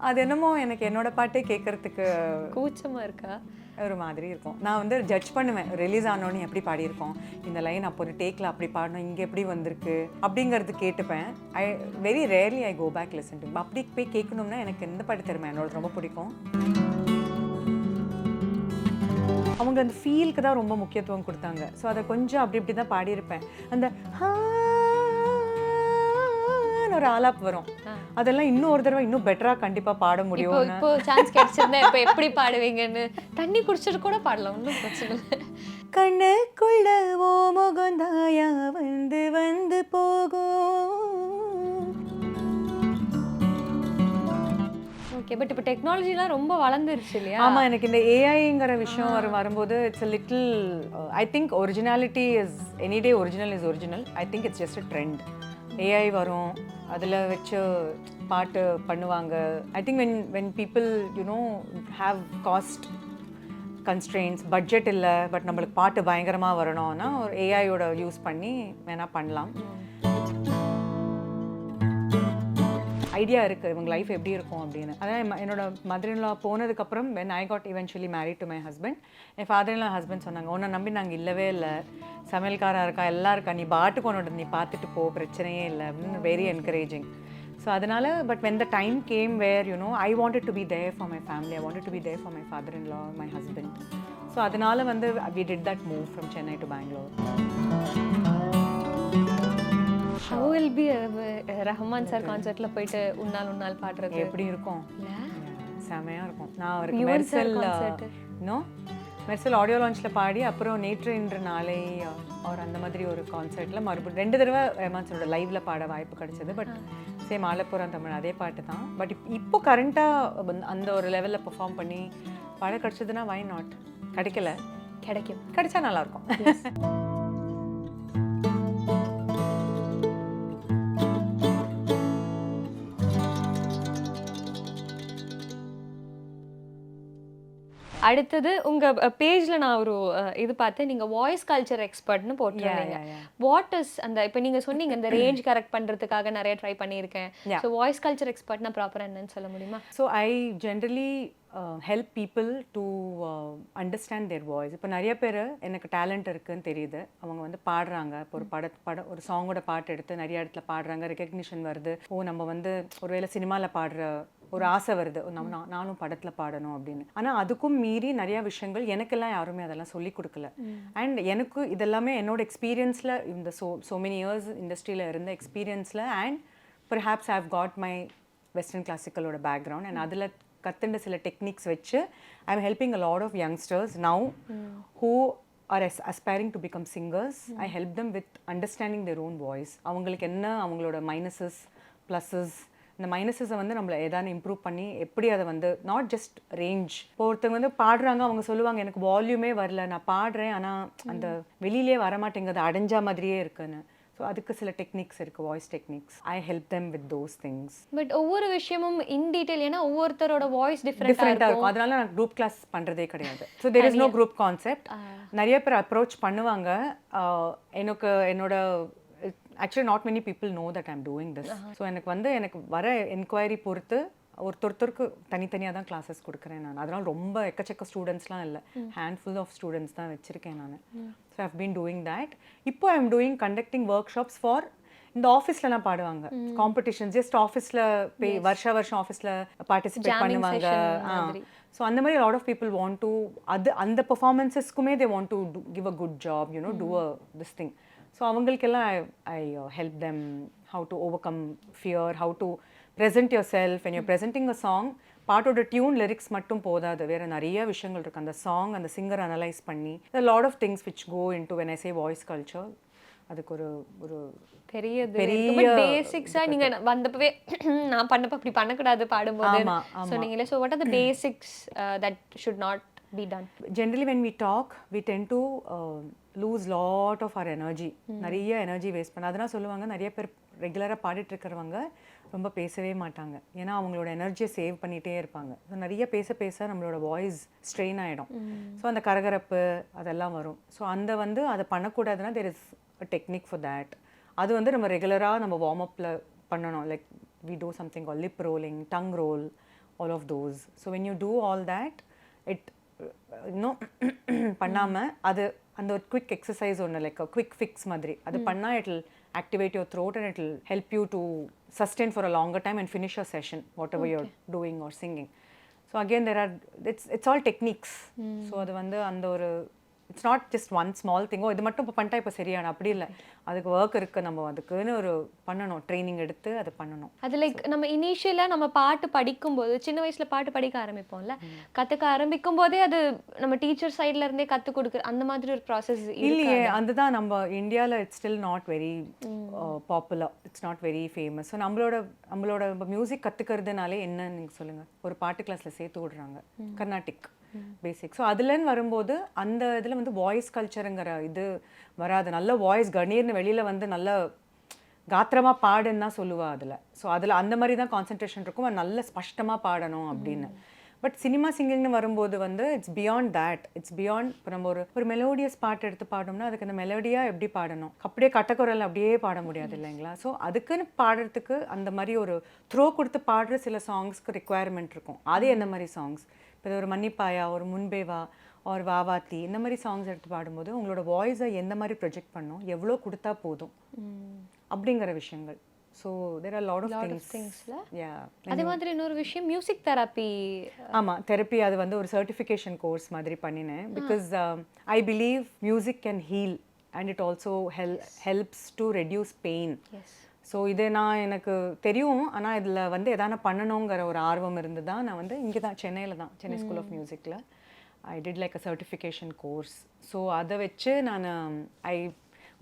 அது என்னமோ எனக்கு என்னோட பாட்டே கேட்கறதுக்கு கூச்சமாக இருக்கா? ஒரு மாதிரி இருக்கும். நான் வந்து ஜட்ஜ் பண்ணுவேன், ரிலீஸ் ஆனோன்னு எப்படி பாடியிருக்கோம், இந்த லைன் அப்போ ஒரு டேக்கில் அப்படி பாடணும், இங்கே எப்படி வந்திருக்கு அப்படிங்கிறது கேட்டுப்பேன். I very rarely I go back listen to. அப்படி போய் கேட்கணும்னா எனக்கு எந்த பாட்டு தெரியுமா என்னோட ரொம்ப பிடிக்கும். அவங்க அந்த ஃபீலுக்கு தான் ரொம்ப முக்கியத்துவம் கொடுத்தாங்க. ஸோ அதை கொஞ்சம் அப்படி இப்படி தான் பாடியிருப்பேன். அந்த ஒரு ஆலாப் வரும், அதெல்லாம் இன்னும் ஒரு தடவை இன்னும் பெட்டரா கண்டிப்பா பாட முடியும். இப்போ சான்ஸ் கிடைச்சிருந்தா இப்போ எப்படி பாடுவீங்கன்னு தண்ணி குடிச்சிட்டு கூட பாடலாம், ஒன்றும் பிரச்சனை இல்லை. கண்ணுக்குள்ள ஓ முகந்தாயா வந்து வந்து போகும். ஓகே, பட் இப்போ டெக்னாலஜிலாம் ரொம்ப வளர்ந்துருச்சு இல்லையா? ஆமாம், எனக்கு இந்த ஏஐங்கிற விஷயம் வரும்போது it's a little I think originality is any day original is original. I think it's just a trend. AI வரும், அதில் வச்சு பாட்டு பண்ணுவாங்க. I think when people have cost constraints, budget இல்லை, பட் நம்மளுக்கு பாட்டு பயங்கரமாக வரணும்னா ஒரு ஏஐயோட யூஸ் பண்ணி வேணால் பண்ணலாம். ஐடியா இருக்குது இவங்க லைஃப் எப்படி இருக்கும் அப்படின்னு. அதான் என்னோட மதர்-இன்-லா போனதுக்கப்புறம் when I got eventually married to my husband, என் ஃபாதர்-இன்-லா ஹஸ்பண்ட் சொன்னாங்க, உன்னை நம்பி நாங்கள் இல்லவே இல்லை, சமையல்காராக இருக்கா எல்லாம் இருக்கா, நீ பாட்டுக்கு உன்னோட நீ பார்த்துட்டு போ, பிரச்சனையே இல்லை அப்படின்னு வெரி என்கரேஜிங். ஸோ அதனால் but when the time came where I wanted to be there for my family, I wanted to be there for my father-in-law, my husband. So அதனால் வந்து we did that move from Chennai to Bangalore. How will be Rahman sir கான்சர்ட்ல போயிட்டு உன்னால் பாடுறது எப்படி இருக்கும்? செமையாக இருக்கும். நான் அவருக்கு மெர்சல் ஆடியோ லான்ச்சில் பாடி, அப்புறம் நேற்று இன்று நாளை அவர் அந்த மாதிரி ஒரு கான்சர்ட்டில் மறுபடியும் 2 தடவை ரஹ்மான் சாரோட லைவில் பாட வாய்ப்பு கிடைச்சது. பட் சேம் ஆலப்புறம் தமிழ் அதே பாட்டு தான். பட் இப்போ கரண்ட்டாக அந்த ஒரு லெவலில் பெர்ஃபார்ம் பண்ணி பாட கிடச்சதுன்னா வை நாட்? கிடைச்சா நல்லாயிருக்கும். அடுத்தது உங்க பேஜ்ல நான் ஒரு இது பார்த்தேன், நீங்க வாய்ஸ் கல்ச்சர் எக்ஸ்பர்ட்னு போட்டிருந்தீங்க. வாட் இஸ் அந்த, இப்போ நீங்க சொன்னீங்க இந்த ரேஞ்ச் கரெக்ட் பண்றதுக்காக நிறைய ட்ரை பண்ணியிருக்கேன். ஸோ வாய்ஸ் கல்ச்சர் எக்ஸ்பர்ட்னா ப்ராப்பரா என்னன்னு சொல்ல முடியுமா? So I generally help people to understand there voice. இப்போ நிறைய பேர் எனக்கு டேலண்ட் இருக்குதுன்னு தெரியுது, அவங்க வந்து பாடுறாங்க. இப்போ ஒரு ஒரு சாங்கோட பாட்டு எடுத்து நிறைய இடத்துல பாடுறாங்க, ரெகக்னிஷன் வருது. நம்ம வந்து ஒருவேளை சினிமாவில் பாடுற ஒரு ஆசை வருது, நானும் படத்தில் பாடணும் அப்படின்னு. ஆனால் அதுக்கும் மீறி நிறையா விஷயங்கள் எனக்கெல்லாம் யாருமே அதெல்லாம் சொல்லி கொடுக்கல. அண்ட் எனக்கு இதெல்லாமே என்னோட எக்ஸ்பீரியன்ஸில், இந்த so many years இண்டஸ்ட்ரியில் இருந்த எக்ஸ்பீரியன்ஸில், and perhaps I have got my western கிளாசிக்கலோட பேக்ரவுண்ட், அண்ட் அதில் கற்றுண்ட சில டெக்னிக்ஸ் வச்சு I am helping a lot of youngsters now who are aspiring to become singers. I help them with understanding their own voice. அவங்களுக்கு என்ன அவங்களோட minuses pluses, இந்த மைனஸஸை வந்து நம்மளை ஏதாவது இம்ப்ரூவ் பண்ணி எப்படி அதை வந்து நாட் ஜஸ்ட் ரேஞ்ச். இப்போ ஒருத்தவங்க வந்து பாடுறாங்க, அவங்க சொல்லுவாங்க எனக்கு வால்யூமே வரல, நான் பாடுறேன் ஆனால் அந்த வெளியிலே வரமாட்டேங்குது, அடைஞ்சா மாதிரியே இருக்குன்னு. ஸோ அதுக்கு சில டெக்னிக்ஸ் இருக்குது, voice techniques. I help them with those things. But ஒவ்வொரு விஷயமும் இன் டீட்டெயில், ஏன்னா ஒவ்வொருத்தரோட வாய்ஸ் டிஃப்ரெண்ட்டாக இருக்கும். அதனால நான் குரூப் கிளாஸ் பண்ணுறதே கிடையாது. So there is no group concept. நிறைய பேர் அப்ரோச் பண்ணுவாங்க. எனக்கு என்னோட actually not many people know that I'm doing this. So எனக்கு வர என்கொயரி பொறுத்து ஒருத்தருக்கு தனித்தனியாக தான் கிளாஸஸ் கொடுக்குறேன் நான். அதனால் ரொம்ப எக்கச்சக்க ஸ்டூடெண்ட்ஸ்லாம் இல்லை, ஹேண்ட்ஃபுல் ஆஃப் ஸ்டூடெண்ட்ஸ் தான் வச்சுருக்கேன் நான். So I have been doing that. இப்போ I am doing conducting workshops for இந்த ஆஃபீஸ்லலாம் பாடுவாங்க, காம்படிஷன் ஜஸ்ட் ஆஃபீஸில் போய் வருஷம் ஆஃபீஸில் பார்ட்டிசிபேட் பண்ணுவாங்க. ஸோ அந்த மாதிரி lot of people want to அந்த பர்ஃபார்மன்ஸஸ்க்குமே they want to give a good job, do a this thing. So அவங்களுக்கெல்லாம் I help them how to overcome fear, how to present yourself. when you're presenting a song, பாட்டோட tune lyrics மட்டும் போதாது, வேறு நிறைய விஷயங்கள் இருக்குது. அந்த சாங் அந்த சிங்கர் அனலைஸ் பண்ணி a lot of things which go into when I say voice culture. அதுக்கு ஒரு பெரிய பேசிக்ஸாக நீங்கள் வந்தப்பவே நான் பண்ணப்போ அப்படி பண்ணக்கூடாது பாடும்போது சொன்னீங்களே. So what are the basics that should not be done? Generally when we talk we tend to lose lot of our energy. நிறைய எனர்ஜி வேஸ்ட் பண்ண. அதனால் சொல்லுவாங்க நிறைய பேர் ரெகுலராக பாடிட்டு இருக்கிறவங்க ரொம்ப பேசவே மாட்டாங்க, ஏன்னா அவங்களோட எனர்ஜியை சேவ் பண்ணிகிட்டே இருப்பாங்க. ஸோ நிறைய பேச நம்மளோட வாய்ஸ் ஸ்ட்ரெயின் ஆகிடும். ஸோ அந்த கரகரப்பு அதெல்லாம் வரும். ஸோ அதை பண்ணக்கூடாதுன்னா there is a technique for that. அது நம்ம ரெகுலராக நம்ம வார்ம் அப்பில் பண்ணணும். Like we do something called lip rolling, tongue roll, all of those. So when you do all that, it பண்ணாமல் அது அந்த ஒரு குவிக் எக்ஸசைஸ் ஒன்று லைக் குவிக் ஃபிக்ஸ் மாதிரி அது பண்ணால் it will activate your throat and it will help you to sustain for a longer time and finish your session, whatever you're doing or singing. So again, it's all techniques. So அது வந்து அந்த ஒரு it's not just one small திங்கோ இது மட்டும் இப்போ பண்ணிட்டா இப்போ சரியான அப்படி இல்லை, அதுக்கு ஒர்க் இருக்குது, நம்ம அதுக்குன்னு ஒரு பண்ணணும், ட்ரைனிங் எடுத்து அது பண்ணணும். அது லைக் நம்ம இனிஷியலாக நம்ம பாட்டு படிக்கும்போது சின்ன வயசில் பாட்டு படிக்க ஆரம்பிப்போம்ல, கற்றுக்க ஆரம்பிக்கும் போதே அது நம்ம டீச்சர் சைட்ல இருந்தே கற்றுக் கொடுக்குற அந்த மாதிரி ஒரு ப்ராசஸ் இல்லையே. அதுதான் நம்ம இந்தியாவில் it's still not very popular, it's not very famous. So நம்மளோட மியூசிக் கற்றுக்கிறதுனாலே என்ன நீங்கள் சொல்லுங்கள், ஒரு பாட்டு கிளாஸில் சேர்த்து விடுறாங்க கர்நாடிக் பேசிக். ஸோ அதுலன்னு வரும்போது அந்த இதில் வந்து வாய்ஸ் கல்ச்சருங்கிற இது வராது. நல்ல வாய்ஸ் கணீர்னு வெளியில் வந்து நல்ல காத்திரமாக பாடுன்னு தான் சொல்லுவா அதில். ஸோ அதில் அந்த மாதிரி தான் கான்சன்ட்ரேஷன் இருக்கும், நல்ல ஸ்பஷ்டமாக பாடணும் அப்படின்னு. பட் சினிமா சிங்கிங்னு வரும்போது வந்து it's beyond that, it's beyond. இப்போ நம்ம ஒரு மெலோடியஸ் பாட்டு எடுத்து பாடணும்னா அதுக்கு அந்த மெலோடியாக எப்படி பாடணும், அப்படியே கட்டக்குரல் அப்படியே பாட முடியாது இல்லைங்களா. ஸோ அதுக்குன்னு பாடுறதுக்கு அந்த மாதிரி ஒரு த்ரோ கொடுத்து பாடுற சில சாங்ஸ்க்கு ரிக்குவயர்மெண்ட் இருக்கும். அது என்ன மாதிரி சாங்ஸ், இப்போ ஒரு மன்னிப்பாயா, ஒரு முன்பேவா, ஒரு வாவாத்தி, இந்த மாதிரி சாங்ஸ் எடுத்து பாடும்போது உங்களோட வாய்ஸை எந்த மாதிரி ப்ரொஜெக்ட் பண்ணணும், எவ்வளோ கொடுத்தா போதும் அப்படிங்கிற விஷயங்கள். So there are lot of திங்ஸ்ல. அதே மாதிரி இன்னொரு விஷயம் மியூசிக் தெரப்பி. ஆமாம், தெரப்பி அது வந்து ஒரு சர்டிஃபிகேஷன் கோர்ஸ் மாதிரி பண்ணினேன். Because I believe music can heal and it also helps to reduce pain. So இது எனக்கு தெரியும், ஆனால் இதில் வந்து எதான பண்ணணுங்கிற ஒரு ஆர்வம் இருந்து தான் நான் வந்து இங்கே தான் சென்னையில் தான், சென்னை ஸ்கூல் ஆஃப் மியூசிக்கில் I did like a certification course. So அதை வச்சு நான் ஐ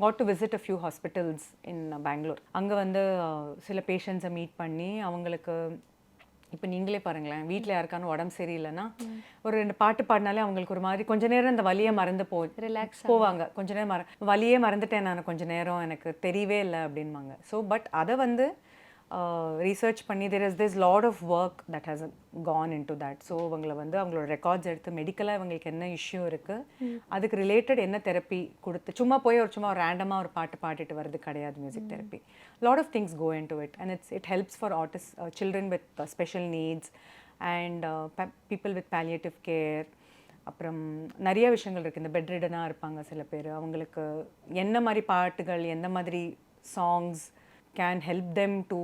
got to visit a few hospitals in Bangalore. அங்கே வந்து சில பேஷண்ட்ஸை மீட் பண்ணி அவங்களுக்கு, இப்போ நீங்களே பாருங்களேன், வீட்டில் யாருக்கான உடம்பு சரியில்லைன்னா ஒரு 2 பாட்டு பாடினாலே அவங்களுக்கு ஒரு மாதிரி கொஞ்ச நேரம் அந்த வலியை மறந்து ரிலாக்ஸ் போவாங்க. கொஞ்ச நேரம் வலியே மறந்துட்டேன் நான், கொஞ்ச நேரம் எனக்கு தெரியவே இல்லை அப்படின்பாங்க. ஸோ பட் அதை வந்து ரீசர்ச் பண்ணி there's lot of work that has gone into that. So அவங்கள வந்து அவங்களோட ரெக்கார்ட்ஸ் எடுத்து மெடிக்கலாக இவங்களுக்கு என்ன இஷ்யூ இருக்குது, அதுக்கு ரிலேட்டட் என்ன தெரப்பி கொடுத்து, சும்மா ஒரு ரேண்டமாக ஒரு பாட்டு பாடிட்டு வர்றது கிடையாது music therapy. Lot of things go into it and it helps for children with special needs and people with palliative care. அப்புறம் நிறைய விஷயங்கள் இருக்குது. இந்த பெட் ரிடனாக இருப்பாங்க சில பேர், அவங்களுக்கு என்ன மாதிரி பாட்டுகள், எந்த மாதிரி songs can help them to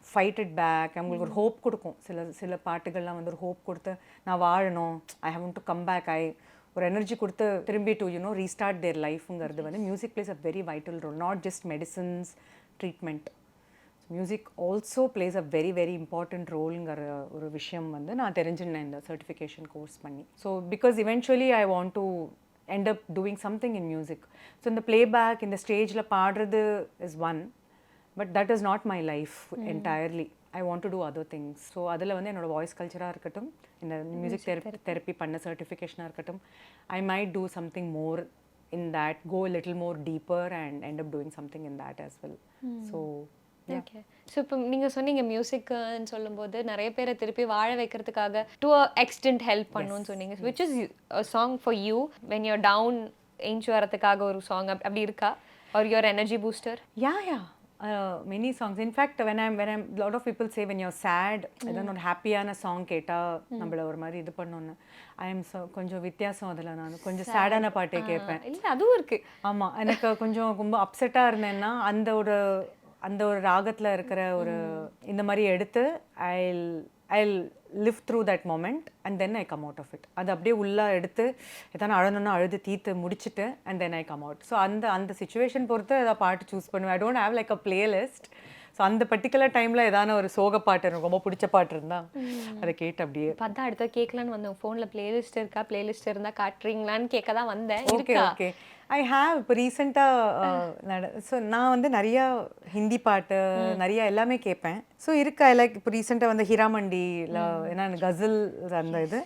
fight it back. அவங்களுக்கு ஒரு ஹோப் கொடுக்கும். சில பாட்டுகள்லாம் வந்து ஒரு ஹோப் கொடுத்து நான் வாழணும், I have to come back, ஒரு எனர்ஜி கொடுத்து திரும்பி டு ரீஸ்டார்ட் தேர் லைஃப்ங்கிறது வந்து music plays a very vital role, not just medicines treatment. Music also plays a very very important ரோலுங்கிற ஒரு விஷயம் வந்து நான் தெரிஞ்சுனேன் இந்த சர்டிஃபிகேஷன் கோர்ஸ் பண்ணி. So because eventually I want to end up doing something in music. So in the playback, in the stage la paadradhu is one, but that is not my life entirely. I want to do other things. So adula வந்து என்னோட voice கல்ச்சராக இருக்கட்டும், இந்த music therapy பண்ண சர்டிஃபிகேஷனாக இருக்கட்டும், I might do something more in that, go a little more deeper and end up doing something in that as well. So okay. So இப்போ நீங்கள் சொன்னீங்க மியூசிக்னு சொல்லும்போது நிறைய பேரை திருப்பி வாழ வைக்கிறதுக்காக டு அ எக்ஸ்டென்ட் ஹெல்ப் பண்ணுன்னு சொன்னீங்க, which is a song for you when you're down ஏஞ்சி வரதுக்காக ஒரு சாங் அப்படி இருக்கா, or your energy booster? Yeah. Many songs. In fact, when I'm lot of people say when you're sad, ஏதாவது ஒரு ஹாப்பியான சாங் கேட்டால் நம்மள ஒரு மாதிரி இது பண்ணோன்னு, ஐ எம் கொஞ்சம் வித்தியாசம். அதில் நான் கொஞ்சம் சேடான பாட்டே கேட்பேன். இல்லை அதுவும் இருக்குது. ஆமாம், எனக்கு கொஞ்சம் ரொம்ப அப்செட்டாக இருந்தேன்னா அந்த ஒரு ராகத்தில் இருக்கிற ஒரு இந்த மாதிரி எடுத்து I'll live through that moment and then I come out of it. அது அப்படியே உள்ளே எடுத்து எதனா அழணுன்னா அழுது தீர்த்து முடிச்சுட்டு and then I come out. So அந்த சுச்சுவேஷன் பொறுத்து ஏதாவது பாட்டு சூஸ் பண்ணுவேன். I don't have like a playlist. So அந்த பர்டிகுலர் டைமில் ஏதான ஒரு சோக பாட்டு எனக்கு ரொம்ப பிடிச்ச பாட்டு இருந்தால் அதை கேட்டு அப்படியே பார்த்தா அடுத்த கேட்கலான்னு வந்தேன். ஃபோனில் பிளேலிஸ்ட் இருந்தால் காட்டுறீங்களான்னு கேட்க தான் வந்தேன். Okay I have. இப்போ ரீசெண்டாக ஸோ நான் வந்து நிறையா ஹிந்தி பாட்டு நிறையா எல்லாமே கேட்பேன். ஸோ இருக்கா லைக் இப்போ ரீசெண்டாக வந்து ஹிராமண்டியில் ஏன்னா கசல் அந்த இது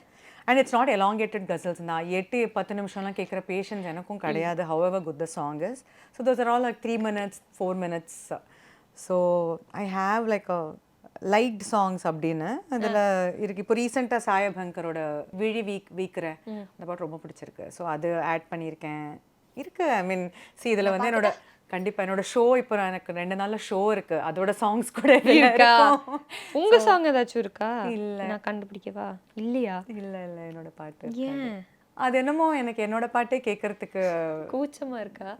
and it's not elongated ghazals. நான் 8-10 நிமிஷம்லாம் கேட்குற பேஷன்ஸ் எனக்கும் கிடையாது. However good the song is. So those are all like 3 minutes 4 minutes. So I have like a light songs அப்படின்னு அதில் இருக்குது. இப்போ ரீசெண்டாக சாயபங்கரோட விழி வீக்கிற அந்த பாட்டு ரொம்ப பிடிச்சிருக்கு. ஸோ அது ஆட் பண்ணியிருக்கேன் இருக்கு. ஐ மீன் இதில் வந்து என்னோட கண்டிப்பா என்னோட ஷோ இப்போ எனக்கு 2 நாள்ல ஷோ இருக்கு. அதோட சாங்ஸ் கூட இதுல இருக்கா? இருக்கும். உங்க சாங் ஏதாச்சும் இருக்கா? இல்ல. நான் கண்டுபிடிக்கவா? இல்லையா? இல்ல என்னோட பாட்டு இருக்காது. ஏன்? அது என்னமோ எனக்கு என்னோட பாட்டே கேட்கறதுக்கு கூச்சமா இருக்கா?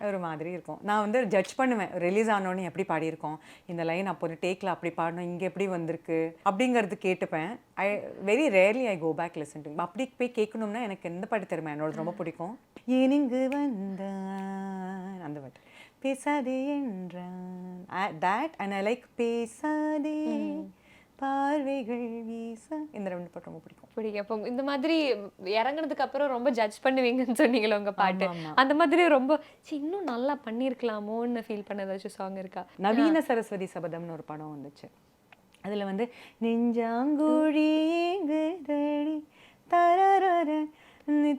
ஒரு மாதிரி இருக்கும். நான் வந்து ஜட்ஜ் பண்ணுவேன். ரிலீஸ் ஆனோடனே எப்படி பாடியிருக்கோம், இந்த லைன் அப்போ ஒரு டேக்கில் அப்படி பாடணும், இங்கே எப்படி வந்திருக்கு அப்படிங்கிறது கேட்டுப்பேன். I very rarely I go back listen to. அப்படி போய் கேட்கணும்னா எனக்கு எந்த பாட்டு தெரியுமா என்னோட ரொம்ப பிடிக்கும், ஏனிங்கு வந்தான் அந்த பாட்டு, பேசாதே என்றான், தட் அண்ட் ஐ லைக் பேசாதே பார்வைகள் வீச, இந்த 2 பாட்டு ரொம்ப பிடிக்கும். பிடிக்கும். அப்போ இந்த மாதிரி இறங்குனதுக்கு அப்புறம் ரொம்ப ஜட்ஜ் பண்ணுவீங்கன்னு சொன்னீங்களே உங்க பாட்டு. ஆமா. அந்த மாதிரி ரொம்ப இன்னும் நல்லா பண்ணியிருக்கலாமோன்னு ஃபீல் பண்ண ஏதாச்சும் சாங் இருக்கா? நவீன சரஸ்வதி சபதம்னு ஒரு படம் வந்துச்சு. அதில் வந்து நெஞ்சாங்குழி ஏங்குதடி தரரர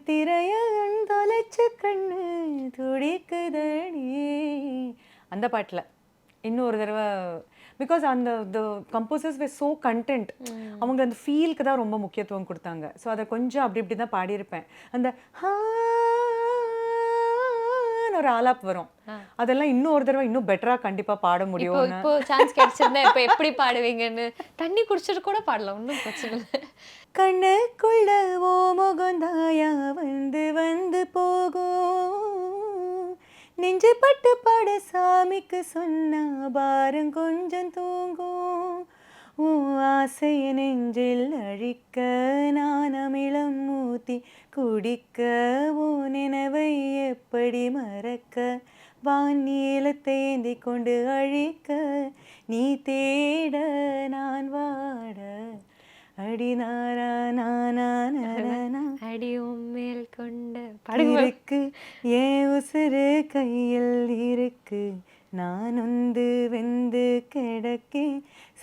திரையன் தொலைச்ச கண்ணு துடிக்குதடி, அந்த பாட்டில் இன்னொரு தடவை பிகாஸ் அந்த கம்போசர்ஸ் வேர் ஸோ கண்டென்ட், அவங்க அந்த ஃபீலுக்கு தான் ரொம்ப முக்கியத்துவம் கொடுத்தாங்க. ஸோ அதை கொஞ்சம் அப்படி இப்படி தான் பாடியிருப்பேன். அந்த ஒரு ஆலாப் வரும், அதெல்லாம் இன்னும் ஒரு தடவை இன்னும் பெட்டரா கண்டிப்பா பாட முடியும். இப்போ சான்ஸ் கிடைச்சிருந்தா இப்போ எப்படி பாடுவீங்கன்னு? தண்ணி குடிச்சிட்டு கூட பாடலாம், ஒன்றும் பிரச்சனை இல்லை. கண்ணுக்குள்ள ஓ முகந்தாயா வந்து வந்து போகும், நெஞ்சு பட்டு பாட சாமிக்கு சொன்னா பாரம் கொஞ்சம் தூங்கும், உன் ஆசைய நெஞ்சில் அழிக்க நான் அமிலம் ஊத்தி குடிக்க, உன் நினைவை எப்படி மறக்க வானியலத்தை ஏந்தி கொண்டு அழிக்க, நீ தேட நான் வாட அடி நாரா நானா அடி உம்மேல் கொண்ட இருக்கு ஏன் உசுறு கையில் இருக்கு, நான் வந்து வெந்து கிடக்கே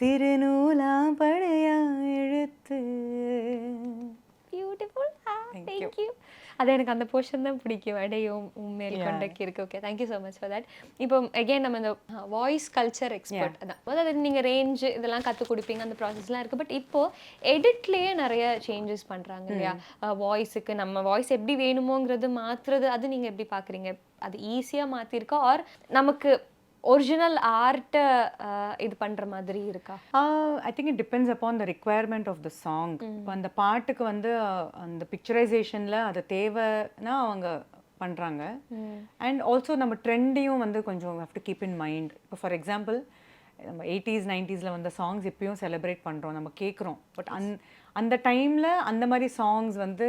சிறு நூலாம் படையா எழுத்து. பியூட்டிஃபுல். Thank you. அது எனக்கு அந்த போர்ஷன் தான் பிடிக்கும், அடையும் உண்மையில் கொண்டக்கு இருக்கு. Okay, thank you so much for that. இப்போ அகெயின் நம்ம இந்த வாய்ஸ் கல்ச்சர் எக்ஸ்பர்ட் அதான், அதாவது நீங்கள் ரேஞ்சு இதெல்லாம் கற்றுக் கொடுப்பீங்க, அந்த ப்ராசஸ்லாம் இருக்குது. பட் இப்போது எடிட்லேயே நிறைய சேஞ்சஸ் பண்ணுறாங்க இல்லையா? வாய்ஸுக்கு நம்ம வாய்ஸ் எப்படி வேணுமோங்கிறது மாற்றுறது, அது நீங்கள் எப்படி பார்க்குறீங்க? அது ஈஸியாக மாற்றிருக்கா ஆர் நமக்கு ஒரிஜினல் ஆர்ட்டை இது பண்ணுற மாதிரி இருக்கா? I think it depends upon the requirement of the song. இப்போ அந்த பாட்டுக்கு வந்து அந்த பிக்சரைசேஷனில் அது தேவைன்னா அவங்க பண்ணுறாங்க. அண்ட் ஆல்சோ நம்ம ட்ரெண்டையும் வந்து கொஞ்சம் have to keep in mind. இப்போ ஃபார் எக்ஸாம்பிள் நம்ம 80s 90s வந்த சாங்ஸ் இப்பயும் செலிப்ரேட் பண்ணுறோம், நம்ம கேட்குறோம். பட் அந்த டைமில் அந்த மாதிரி சாங்ஸ் வந்து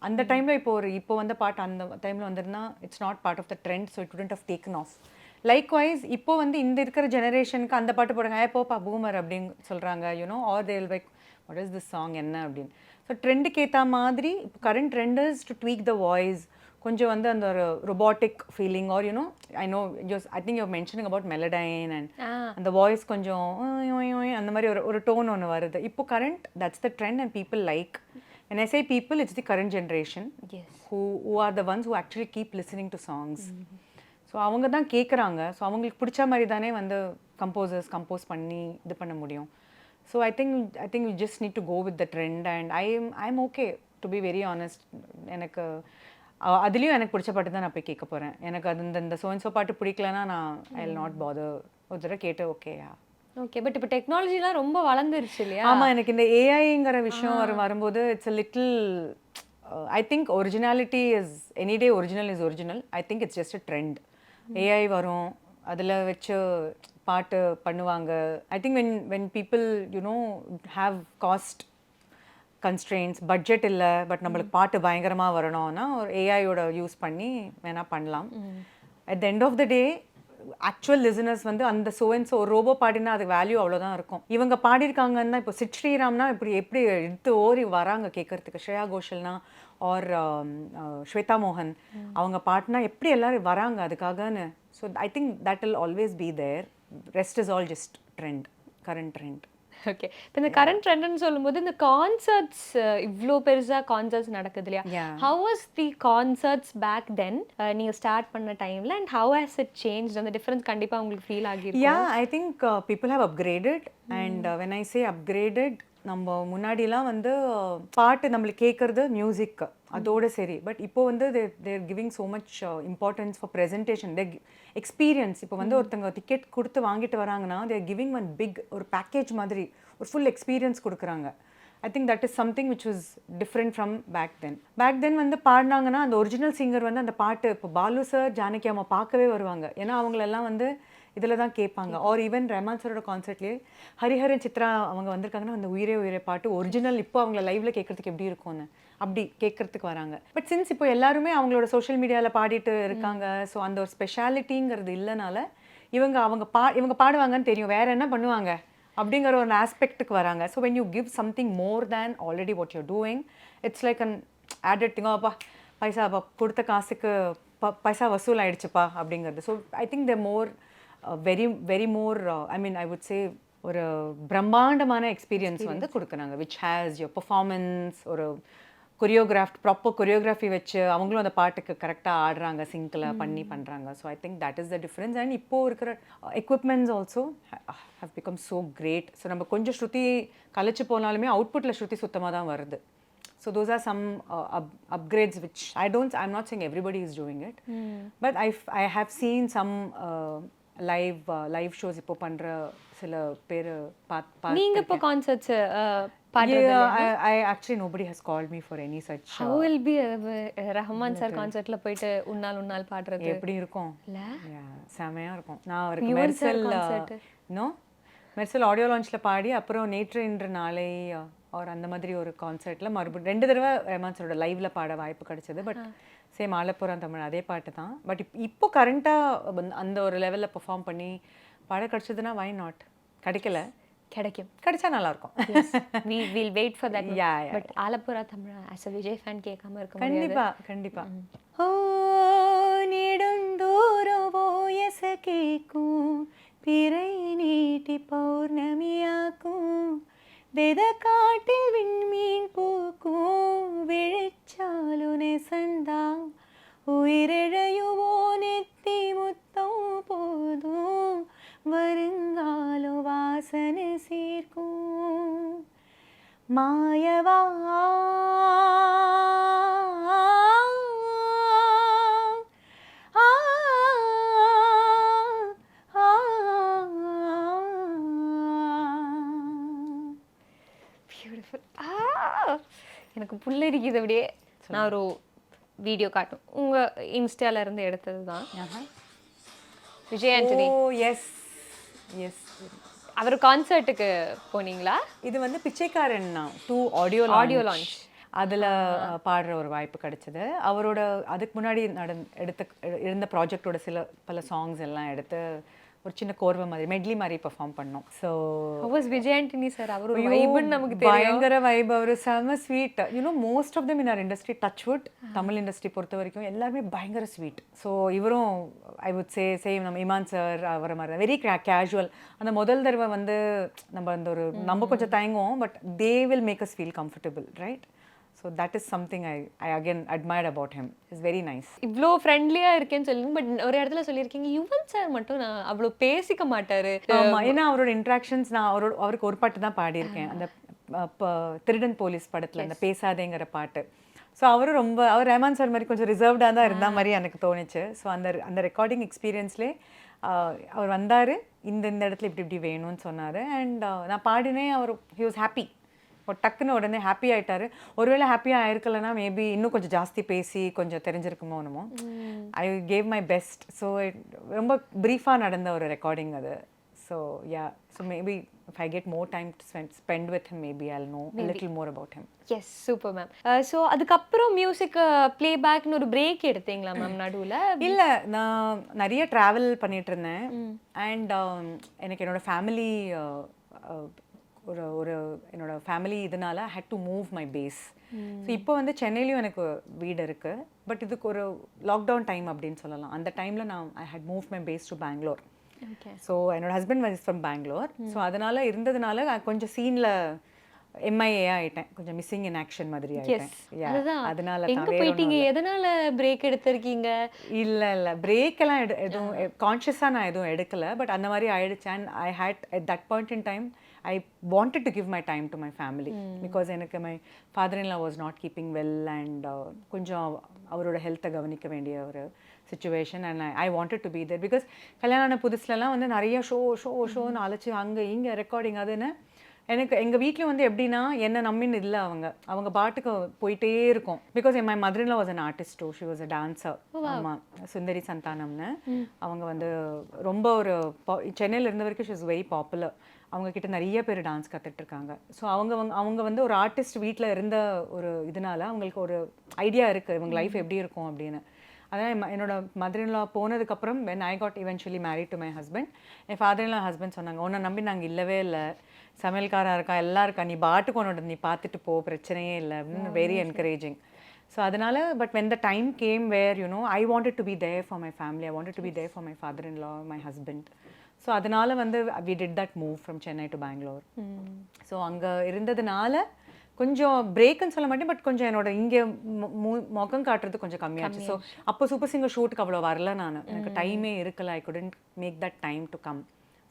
அந்த டைமில் இப்போ வந்த பாட்டு அந்த டைமில் வந்துருன்னா it's not part of the trend, so it wouldn't have taken off. Likewise இப்போ வந்து இந்த இருக்கிற ஜெனரேஷனுக்கு அந்த பாட்டு போடுங்க, போப்பா பூமர் அப்படின்னு சொல்கிறாங்க, you know, or they'll like what is this song என்ன அப்படின்னு. ஸோ ட்ரெண்டுக்கு ஏற்ற மாதிரி இப்போ current trend is to tweak the voice, கொஞ்சம் வந்து அந்த ஒரு robotic feeling or you know I think you mentioning about Melodyne and அந்த வாய்ஸ் கொஞ்சம் அந்த மாதிரி ஒரு டோன் ஒன்று வருது இப்போ current. That's the trend and people like. when I say people, it's the current generation. Yes. who are the ones who actually keep listening to songs. So அவங்க தான் கேட்குறாங்க. ஸோ அவங்களுக்கு பிடிச்ச மாதிரி தானே வந்து கம்போசர்ஸ் கம்போஸ் பண்ணி இது பண்ண முடியும். So I think you just need to go with the trend and I am okay to be very honest. எனக்கு அதுலேயும் எனக்கு பிடிச்ச பாட்டு தான் நான் போய் கேட்க போகிறேன். எனக்கு அது இந்த சோ பாட்டு பிடிக்கலன்னா நான் ஐ வில் நாட் பாதர். ஒரு தடவை கேட்டு ஓகேயா ஓகே. பட் இப்போ டெக்னாலஜிலாம் ரொம்ப வளர்ந்துருச்சு இல்லையா? ஆமாம், எனக்கு இந்த ஏஐங்கிற விஷயம் வரும்போது it's a little I think originality is any day original is original. I think it's just a trend. AI வரும், அதில் வச்சு பாட்டு பண்ணுவாங்க. I think when people have cost constrains, budget இல்லை, பட் நம்மளுக்கு பாட்டு பயங்கரமாக வரணும்னா ஒரு ஏஐயோட யூஸ் பண்ணி வேணால் பண்ணலாம். At the end of the day actual listeners வந்து அந்த ஒரு ரோபோ பாடினா அது வேல்யூ அவ்வளோதான் இருக்கும். இவங்க பாடியிருக்காங்கன்னா இப்போ சிட் ஸ்ரீராம்னா எப்படி எடுத்து ஓரி வராங்க கேட்கறதுக்கு. ஸ்ரேயா கோஷல்னா ஆர் ஸ்வேதா மோகன் அவங்க பாட்டுனா எப்படி எல்லாரும் வராங்க அதுக்காகன்னு. So I think that will always be there. Rest is all just trend, current trend. Okay. இப்போ இந்த கரண்ட் ட்ரெண்ட்னு சொல்லும்போது இந்த கான்சர்ட்ஸ் இவ்வளோ பெருசாக கான்சர்ட்ஸ் நடக்குது இல்லையா? How was the concerts back then நீங்கள் ஸ்டார்ட் பண்ண டைமில் and how has it change? அந்த டிஃப்ரென்ஸ் கண்டிப்பாக உங்களுக்கு ஃபீல் ஆகிருக்கு. I think people have upgraded and when I say upgraded நம்ம முன்னாடிலாம் வந்து பாட்டு நம்மளுக்கு கேட்குறது மியூசிக் அதோட சரி. பட் இப்போ வந்து they're giving so much importance for presentation, their experience. இப்போ வந்து ஒருத்தங்க டிக்கெட் கொடுத்து வாங்கிட்டு வராங்கன்னா தேர் கிவிங் ஒன் பிக் ஒரு பேக்கேஜ் மாதிரி ஒரு ஃபுல் எக்ஸ்பீரியன்ஸ் கொடுக்குறாங்க. I think that is something which was different from back then. Back then வந்து பாடினாங்கன்னா அந்த ஒரிஜினல் சிங்கர் வந்து அந்த பாட்டு இப்போ பாலு சார் ஜானகி அம்மா பார்க்கவே வருவாங்க. ஏன்னா அவங்களெல்லாம் வந்து இதில் தான் கேட்பாங்க. ஆர் ஈவன் ரஹ்மான் சாரோட கான்சர்ட்லேயே ஹரிஹரன் சித்ரா அவங்க வந்திருக்காங்கன்னா அந்த உயிரே உயிரே பாட்டு ஒரிஜினல் இப்போ அவங்கள லைவ்ல கேட்கறதுக்கு எப்படி இருக்கும்னு அப்படி கேட்கறதுக்கு வராங்க. பட் சின்ஸ் இப்போ எல்லாருமே அவங்களோட சோஷியல் மீடியாவில் பாடிட்டு இருக்காங்க. ஸோ அந்த ஒரு ஸ்பெஷாலிட்டிங்கிறது இல்லைனால இவங்க பாடுவாங்கன்னு தெரியும், வேற என்ன பண்ணுவாங்க அப்படிங்கிற ஒரு ஆஸ்பெக்ட்டுக்கு வராங்க. So when you give something more than already what you're doing, it's like an added thing. அப்பா பைசா கொடுத்த காசுக்கு பைசா வசூல் ஆயிடுச்சுப்பா அப்படிங்கிறது. So I think the more very more I mean I would say ஒரு பிரம்மாண்டமான எக்ஸ்பீரியன்ஸ் வந்து கொடுக்குறாங்க, விச் ஹேஸ் யோர் பர்ஃபார்மன்ஸ், ஒரு ப்ராப்பர் கொரியோகிராஃபி வச்சு அவங்களும் அந்த பாட்டுக்கு கரெக்டாக ஆடுறாங்க, சிங்கில் பண்ணி பண்ணுறாங்க. So I think that is the difference. And இப்போது இருக்கிற equipments also how become so great. So நம்ம கொஞ்சம் ஸ்ருதி கழிச்சு போனாலுமே அவுட்புட்டில் ஸ்ருதி சுத்தமாக தான் வருது. So those are some upgrades which I'm not saying everybody is doing it, but I have seen some live shows இப்போ பண்ற சில பேர் நீங்க இப்போ concerts actually nobody has called me for any such. How will be Rahman sir கான்சர்ட்ல போயிட்டு உன்னால் பாடுறது எப்படி இருக்கும்? இல்ல செமையா இருக்கும். நான் அவருக்கு மெர்சல் ஆடியோ லான்ச்ல பாடி அப்புறம் நேற்று இன்று நாளை ஒரு அந்த மாதிரி ஒரு கான்சர்ட்ல மறுபடியும் 2 தடவை ரஹ்மான் சாரோட லைவ்ல பாட வாய்ப்பு கிடைச்சது. பட் சேம் ஆலப்புறம் தமிழ் அதே பாட்டு தான். பட் இப்போ கரண்டாக அந்த ஒரு லெவலில் பெர்ஃபார்ம் பண்ணி பாட கிடைச்சதுன்னா வை நாட்? கிடைச்சா நல்லா இருக்கும். we will wait for that. But ஆலப்புறா Tamil as a Vijay fan கேட்காம இருக்க முடியாது. கண்டிப்பா ஓ நெடுந்தூரம் ஓயச கேக்கும் பிறை நீட்டி பௌர்ணமியாக்கும் வெத காட்டில் விண்மீன் பூக்கும் விழிச்சாலுனே சந்தா உயிரிழையுவோ நெத்தி முத்தம் போதும் வருங்காலோ வாசனை சீர்க்கும் மாயவா எனக்கு புல்லரிக்குது அப்படியே. நான் ஒரு வீடியோ காட்டும் உங்க இன்ஸ்டால இருந்து எடுத்தது தான். விஜய் ஆண்டனி. ஓ எஸ் எஸ். அவர் கான்சர்ட்டுக்கு போனீங்களா? இது வந்து பிச்சைக்காரன் 2 ஆடியோ லான்ச் அதில் பாடுற ஒரு வாய்ப்பு கிடைச்சது. அவரோட அதுக்கு முன்னாடி இருந்த ப்ராஜெக்டோட பல சாங்ஸ் எல்லாம் எடுத்து ஒரு சின்ன கோர்வை மாதிரி மெட்லி மாதிரி பெர்ஃபார்ம் பண்ணோம். ஸோ விஜய் ஆண்டனி சார் அவர் ஒரு வைப்னு நமக்கு தெரியும். பயங்கர வைப். அவர் செம sweet. Most of them in our industry, touchwood Tamil industry பொறுத்த வரைக்கும் எல்லாருமே பயங்கர ஸ்வீட். ஸோ இவரும் ஐ வுட் சேம் நம்ம இமான் சார் அவரை மாதிரி வெரி கேஷுவல். அந்த முதல் தடவை வந்து நம்ம கொஞ்சம் தயங்குவோம், but they will make us feel comfortable, right? So that is something I again admired about him. It's very nice. இவ்ளோ ஃப்ரெண்ட்லியா இருக்கேன்னு சொல்லுங்க. பட் ஒரு இடத்துல சொல்லியிருக்கீங்க யுவன் சார் மட்டும் நான் அவ்வளோ பேசிக்க மாட்டாரு. ஆமா, ஏன்னா அவரோட இன்ட்ராக்ஷன்ஸ் நான் அவருக்கு ஒரு பாட்டு தான் பாடியிருக்கேன், அந்த திருடன் போலீஸ் படத்துல அந்த பேசாதேங்கிற பாட்டு. ஸோ அவர் ரஹ்மான் சார் மாதிரி கொஞ்சம் ரிசர்வ்டாக தான் இருந்த மாதிரி எனக்கு தோணுச்சு. ஸோ அந்த ரெக்கார்டிங் எக்ஸ்பீரியன்ஸ்லேயே அவர் வந்தார், இந்த இடத்துல இப்படி வேணும்னு சொன்னார். அண்ட் நான் பாடினேன், ஹி வாஸ் ஹாப்பி. டக்குன்னு உடனே ஹாப்பி ஆகிட்டாரு. ஒருவேளை ஹாப்பியாக ஆயிருக்கலன்னா மேபி இன்னும் கொஞ்சம் ஜாஸ்தி பேசி கொஞ்சம் தெரிஞ்சிருக்குமோ என்னமோ. I gave my best. So ரொம்ப ப்ரீஃபாக நடந்த ஒரு ரெக்கார்டிங் அது. So so maybe if I get more time to spend with him, maybe I'll know a little more about him. Yes, super ma'am. So அதுக்கப்புறம் மியூசிக் ப்ளேபேக்னு ஒரு break எடுத்தீங்களா ma'am நடுவில்? இல்லை, நான் நிறைய ட்ராவல் பண்ணிட்டு இருந்தேன். அண்ட் எனக்கு என்னோட ஃபேமிலி என்னோட ஃபேமிலி இதனால I had to move my base. So இப்போ வந்து சென்னையிலையும் எனக்கு வீடு இருக்குது. பட் இதுக்கு ஒரு லாக்டவுன் டைம் அப்படின்னு சொல்லலாம். அந்த டைமில் நான் I had moved my base to Bangalore. So என்னோட husband was from Bangalore. So அதனால இருந்ததுனால கொஞ்சம் சீனில் MIA ஆயிட்டேன், கொஞ்சம் மிஸ்ஸிங் இன் ஆக்ஷன் மாதிரி ஆயிட்டேன். அதனால எங்க போயிட்டீங்க? எதனால பிரேக் எடுத்திருக்கீங்க? இல்லை பிரேக் எல்லாம் எதுவும் கான்ஷியஸாக நான் எதுவும் எடுக்கலை. பட் அந்த மாதிரி ஆயிடுச்சு. And I had at that point in time I wanted to give my time to my family because எனக்கு my father-in-law was not keeping well and கொஞ்சம் அவரோட ஹெல்த்தை கவனிக்க வேண்டிய ஒரு situation and I wanted to be there because கல்யாணம் ஆன புதுசுலலாம் வந்து நிறைய ஷோன்னு அழைச்சி அங்கே இங்கே ரெக்கார்டிங் அதுன்னு எனக்கு எங்கள் வீட்டில் வந்து எப்படின்னா என்ன நம்பின்னு இல்லை அவங்க பாட்டுக்கு போயிட்டே இருக்கும் because my mother-in-law was an artist too she was a dancer ஆமாம் சுந்தரி சந்தானம்னு அவங்க வந்து ரொம்ப ஒரு சென்னையில் இருந்த வரைக்கும் ஷி வாஸ் வெரி பாப்புலர் அவங்க கிட்ட நிறைய பேர் டான்ஸ் கற்றுட்ருக்காங்க ஸோ அவங்க வந்து ஒரு ஆர்டிஸ்ட் வீட்டில் இருந்த ஒரு இதனால அவங்களுக்கு ஒரு ஐடியா இருக்குது இவங்க லைஃப் எப்படி இருக்கும் அப்படின்னு அதான் என்னோட மதர்-இன்-லா போனதுக்கப்புறம் when I got eventually married to my husband என் ஃபாதர்-இன்-லா ஹஸ்பண்ட் சொன்னாங்க உன்னை நம்பி நாங்கள் இல்லவே இல்லை சமையல்காராக இருக்கா எல்லாம் இருக்கா நீ பாட்டுக்கு உன்னோட நீ பார்த்துட்டு போ பிரச்சனையே இல்லை அப்படின்னு வெரி என்கரேஜிங் ஸோ அதனால but when the time came where you know I wanted to be there for my family I wanted to be there for my father-in-law my husband so அதனால வந்து we did that move from Chennai to Bangalore so அங்கே இருந்ததுனால கொஞ்சம் பிரேக்குன்னு சொல்ல மாட்டேன் but கொஞ்சம் என்னோட இங்கே முகம் காட்டுறது கொஞ்சம் கம்மியாச்சு ஸோ அப்போ சூப்பர் சிங்கர் ஷூட்டுக்கு அவ்வளோ வரல நான் எனக்கு டைமே இருக்கல I couldn't make that time to come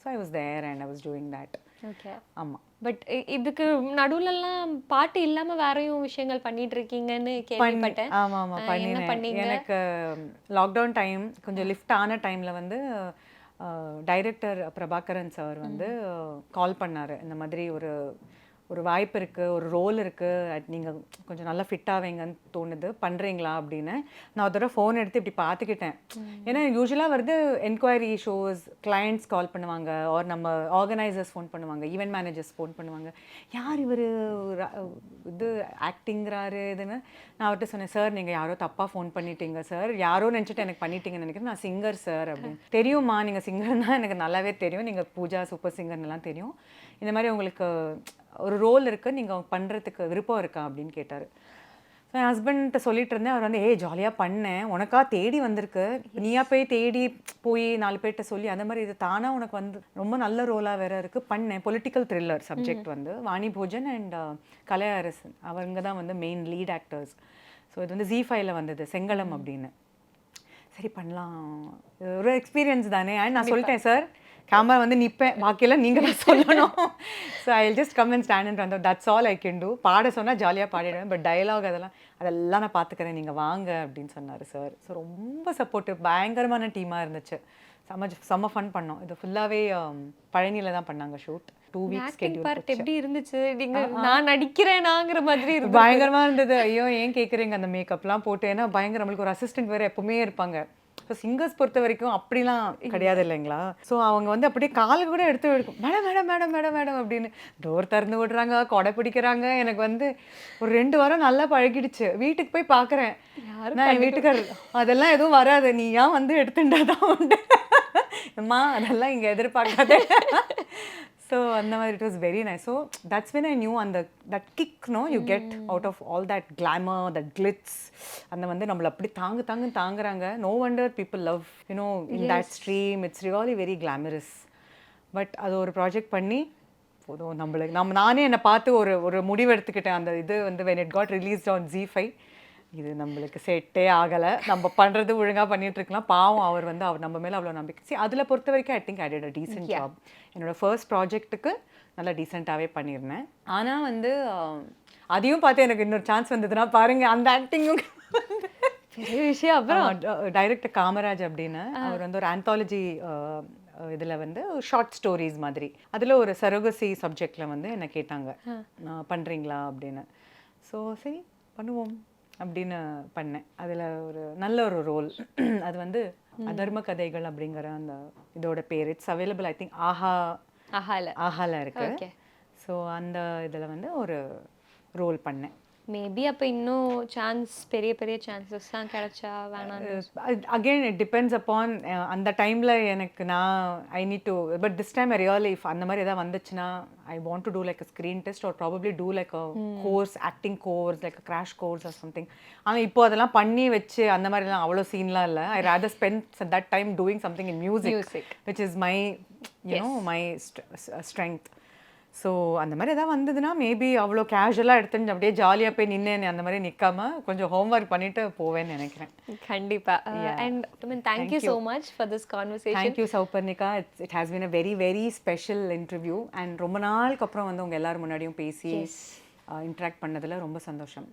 so I was there and I was doing that okay ஆமாம் பட் இதுக்கு நடுவுலலாம் பாட்டு இல்லாமல் வேறையும் விஷயங்கள் பண்ணிட்டு இருக்கீங்கன்னு கேள்விப்பட்டேன். ஆமாம் பண்ணினேன் எனக்கு லாக்டவுன் டைம் கொஞ்சம் லிஃப்ட் ஆன டைமில் வந்து டைரக்டர் பிரபாகரன் சார் வந்து கால் பண்ணார் இந்த மாதிரி ஒரு வாய்ப்பு இருக்குது ஒரு ரோல் இருக்குது நீங்கள் கொஞ்சம் நல்லா ஃபிட் ஆவீங்கன்னு தோணுது பண்ணுறீங்களா அப்படின்னு நான் ஒரு தடவை ஃபோன் எடுத்து இப்படி பார்த்துக்கிட்டேன் ஏன்னா யூஸ்வலாக வருது என்கொயரி ஷோஸ் கிளைண்ட்ஸ் கால் பண்ணுவாங்க ஆர் நம்ம ஆர்கனைசர்ஸ் ஃபோன் பண்ணுவாங்க ஈவெண்ட் மேனேஜர்ஸ் ஃபோன் பண்ணுவாங்க யார் இவர் இது ஆக்டிங்கிறாரு இதுன்னு நான் அவர்கிட்ட சொன்னேன் சார் நீங்கள் யாரோ தப்பாக ஃபோன் பண்ணிட்டீங்க சார் யாரோ நினச்சிட்டு எனக்கு பண்ணிட்டீங்கன்னு நினைக்கிறேன் நான் சிங்கர் சார் அப்படின்னு தெரியுமா நீங்கள் சிங்கர்னா எனக்கு நல்லாவே தெரியும் நீங்கள் பூஜா சூப்பர் சிங்கர்னெலாம் தெரியும் இந்த மாதிரி உங்களுக்கு ஒரு ரோல் இருக்குது நீங்கள் பண்ணுறதுக்கு விருப்பம் இருக்கா அப்படின்னு கேட்டார் ஸோ என் ஹஸ்பண்ட்ட சொல்லிட்டு இருந்தேன் அவர் வந்து ஜாலியாக பண்ணேன் உனக்கா தேடி வந்திருக்கு நீயா போய் தேடி போய் 4 பேர்கிட்ட சொல்லி அந்த மாதிரி இது தானாக உனக்கு வந்து ரொம்ப நல்ல ரோலாக வேறு இருக்குது பண்ணேன் பொலிட்டிக்கல் த்ரில்லர் சப்ஜெக்ட் வந்து வாணி போஜன் அண்ட் கலையரசன் அவங்க தான் வந்து மெயின் லீட் ஆக்டர்ஸ் ஸோ இது வந்து ஜீ5ல வந்தது செங்கலம் அப்படின்னு சரி பண்ணலாம் ஒரு எக்ஸ்பீரியன்ஸ் தானே அண்ட் நான் சொல்லிட்டேன் சார் கேமரா வந்து நிற்பேன் பாக்கியெல்லாம் நீங்கள் தான் சொல்லணும் so I will just come and stand and run that's all I can do பாட சொன்னால் ஜாலியாக பாடிடுவேன் பட் டயலாக் அதெல்லாம் நான் பார்த்துக்கிறேன் நீங்கள் வாங்க அப்படின்னு சொன்னார் சார் ஸோ ரொம்ப சப்போர்ட்டிவ் பயங்கரமான டீமாக இருந்துச்சு செம்ம ஃபன் பண்ணோம் இது ஃபுல்லாகவே பழனியில் தான் பண்ணாங்க ஷூட் 2 வீக்ஸ் பார்ட் எப்படி இருந்துச்சு நான் நடிக்கிறேனாங்கிற மாதிரி இருக்கு பயங்கரமாக இருந்தது ஐயோ ஏன் கேட்குறீங்க அந்த மேக்கப்லாம் போட்டு ஏன்னா பயங்கர நம்மளுக்கு ஒரு அசிஸ்டன்ட் வேறு எப்பவுமே இருப்பாங்க ஸோ சிங்கர்ஸ் பொறுத்த வரைக்கும் அப்படிலாம் கிடையாது இல்லைங்களா ஸோ அவங்க வந்து அப்படியே காலை கூட எடுத்து எடுக்கும் madam madam madam madam madam அப்படின்னு டோர் திறந்து விடுறாங்க கொடை பிடிக்கிறாங்க எனக்கு வந்து ஒரு 2 வாரம் நல்லா பழகிடுச்சு வீட்டுக்கு போய் பார்க்குறேன் நான் என் வீட்டுக்காரர் அதெல்லாம் எதுவும் வராது நீ ஏன் வந்து எடுத்துட்டாதான் உண்டு அம்மா அதெல்லாம் இங்கே எதிர்பார்க்காதே ஸோ அந்த மாதிரி it was very nice so that's when I knew அந்த that gig no you get out of all that glamour that glitz அந்த வந்து நம்மளை அப்படி தாங்குறாங்க no wonder people love you know in that stream it's really very glamorous but அது ஒரு project பண்ணி போதும் நம்மளுக்கு நானே என்னை பார்த்து ஒரு முடிவு எடுத்துக்கிட்டேன் அந்த இது வந்து when it got released on ஜீ5 இது நம்மளுக்கு செட்டே ஆகலை நம்ம பண்ணுறது ஒழுங்காக பண்ணிட்டு இருக்கலாம் பாவம் அவர் நம்ம மேலே அவ்வளோ நம்பிக்கை சரி அதில் பொறுத்த வரைக்கும் I think I did a decent job என்னோட ஃபர்ஸ்ட் ப்ராஜெக்ட்டுக்கு நல்லா டீசெண்டாகவே பண்ணியிருந்தேன் ஆனால் வந்து அதையும் பார்த்து எனக்கு இன்னொரு சான்ஸ் வந்ததுன்னா பாருங்கள் அந்த ஆக்டிங்கும் பெரிய விஷயம் அப்புறம் டைரக்டர் காமராஜ் அப்படின்னு அவர் வந்து ஒரு ஆந்தாலஜி இதில் வந்து ஷார்ட் ஸ்டோரிஸ் மாதிரி அதில் ஒரு சரோகசி சப்ஜெக்டில் வந்து என்னை கேட்டாங்க பண்ணுறீங்களா அப்படின்னு ஸோ சரி பண்ணுவோம் அப்படின்னு பண்ணேன் அதில் ஒரு நல்ல ஒரு ரோல் அது வந்து அதர்ம கதைகள் அப்படிங்கிற அந்த இதோட பேர் இட்ஸ் அவைலபிள் ஐ திங்க் ஆஹால இருக்கு ஸோ அந்த இதில் வந்து ஒரு ரோல் பண்ணேன் மேபி அப்போ இன்னும் பெரிய பெரிய சான்சஸ் தான் கிடைச்சா வேணாம் அகெயின் இட் டிபெண்ட்ஸ் அப்பான் அந்த டைமில் எனக்கு I need to but this time really if அந்த மாதிரி எதாவது வந்துச்சுன்னா I want to do like a screen test or probably do like a course acting course like a crash course or something ஆனால் இப்போ அதெல்லாம் பண்ணி வச்சு அந்த மாதிரிலாம் அவ்வளோ சீன்லாம் இல்லை I rather spend that time doing something in music which is my my strength so அந்த மாதிரி எதாவது வந்ததுன்னா மேபி அவ்வளோ கேஷுவலாக எடுத்துட்டு அப்படியே ஜாலியாக போய் நின்று அந்த மாதிரி நிற்காம கொஞ்சம் ஹோம்ஒர்க் பண்ணிட்டு போவேன்னு நினைக்கிறேன். கண்டிப்பா. And thank you so much for this conversation. Thank you Souparnika. It has been a very very special interview and ரொம்ப நாளுக்கு அப்புறம் வந்து உங்கள் எல்லாரும் முன்னாடியும் பேசி இன்ட்ராக்ட் பண்ணதில் ரொம்ப சந்தோஷம்.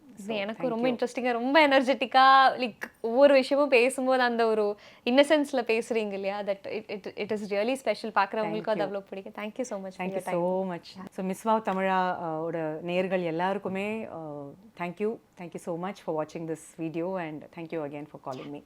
எனக்கு ரொம்ப இன்ட்ரெஸ்டிங்காக ரொம்ப எனர்ஜெட்டிக்காக லைக் ஒவ்வொரு விஷயமும் பேசும்போது அந்த ஒரு இன்னசென்ஸில் பேசுகிறீங்க இல்லையா, that it is really special. பார்க்குறவங்களுக்கு அது அவ்வளோ பிடிக்கும். Thank you so much. Thank you so much. So miss wow தமிழா ஓட நேயர்கள் எல்லாருக்குமே தேங்க்யூ ஸோ மச் ஃபார் வாட்சிங் this video and thank you again for calling me.